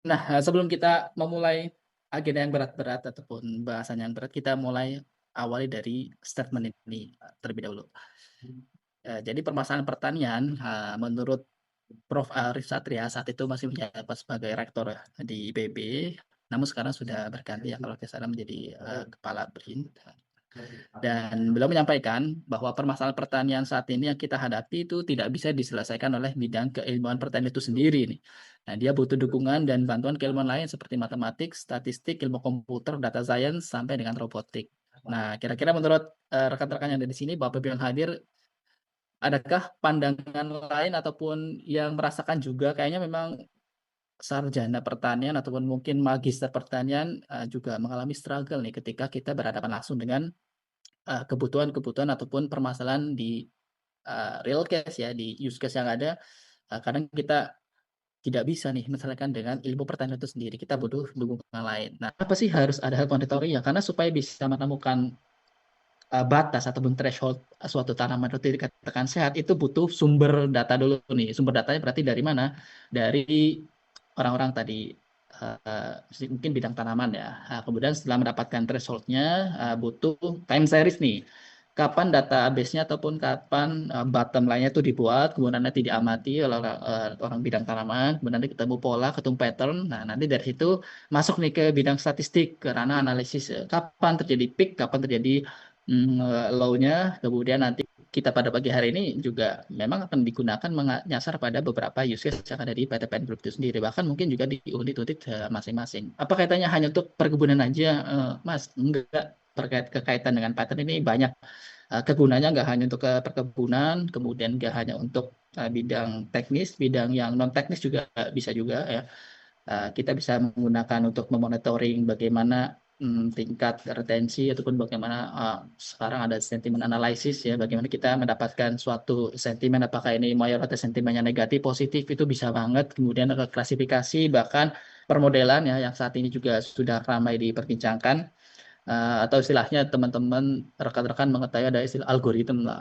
Nah, sebelum kita memulai agenda yang berat-berat ataupun bahasan yang berat, kita mulai awali dari statement ini, terlebih dahulu. Jadi permasalahan pertanian, menurut Prof. Arif Satria saat itu masih menjabat sebagai rektor ya di IPB, namun sekarang sudah berganti ya kalau tidak salah menjadi, kepala BRIN. Dan beliau menyampaikan bahwa permasalahan pertanian saat ini yang kita hadapi itu tidak bisa diselesaikan oleh bidang keilmuan pertanian itu sendiri nih. Nah, dia butuh dukungan dan bantuan keilmuan lain seperti matematik, statistik, ilmu komputer, data science, sampai dengan robotik. Nah, kira-kira menurut rekan-rekan yang ada di sini, Bapak Ibu yang hadir, adakah pandangan lain ataupun yang merasakan juga kayaknya memang sarjana pertanian ataupun mungkin magister pertanian juga mengalami struggle nih ketika kita berhadapan langsung dengan kebutuhan-kebutuhan ataupun permasalahan di, real case ya, di use case yang ada, kadang kita tidak bisa nih menyelesaikan dengan ilmu pertanian itu sendiri, kita butuh dukungan lain. Nah, apa sih harus ada health monitoring ya? Karena supaya bisa menemukan, batas ataupun threshold, suatu tanaman itu dikatakan sehat, itu butuh sumber data dulu nih. Sumber datanya berarti dari mana? Dari orang-orang tadi, mungkin bidang tanaman ya. Kemudian setelah mendapatkan threshold-nya, butuh time series nih. Kapan database-nya ataupun kapan, bottom line-nya itu dibuat, kemudian nanti diamati oleh orang bidang tanaman, kemudian nanti ketemu pola, ketemu pattern. Nah, nanti dari situ masuk nih ke bidang statistik, ke ranah analisis, kapan terjadi peak, kapan terjadi, low-nya, kemudian nanti kita pada pagi hari ini juga memang akan digunakan menyasar pada beberapa use case yang ada di PTPN Group itu sendiri, bahkan mungkin juga di unit-unit, masing-masing. Apa kaitannya hanya untuk perkebunan aja, Mas? Enggak, kekaitan dengan pattern ini banyak, kegunaannya nggak hanya untuk ke perkebunan, kemudian nggak hanya untuk, bidang teknis, bidang yang non teknis juga bisa juga ya. Kita bisa menggunakan untuk memonitoring bagaimana, tingkat retensi ataupun bagaimana, sekarang ada sentimen analisis ya, bagaimana kita mendapatkan suatu sentimen, apakah ini mayoritas sentimennya negatif, positif, itu bisa banget. Kemudian ada klasifikasi, bahkan permodelan ya, yang saat ini juga sudah ramai diperbincangkan, atau istilahnya teman-teman rekan-rekan mengetahui ada istilah algoritma.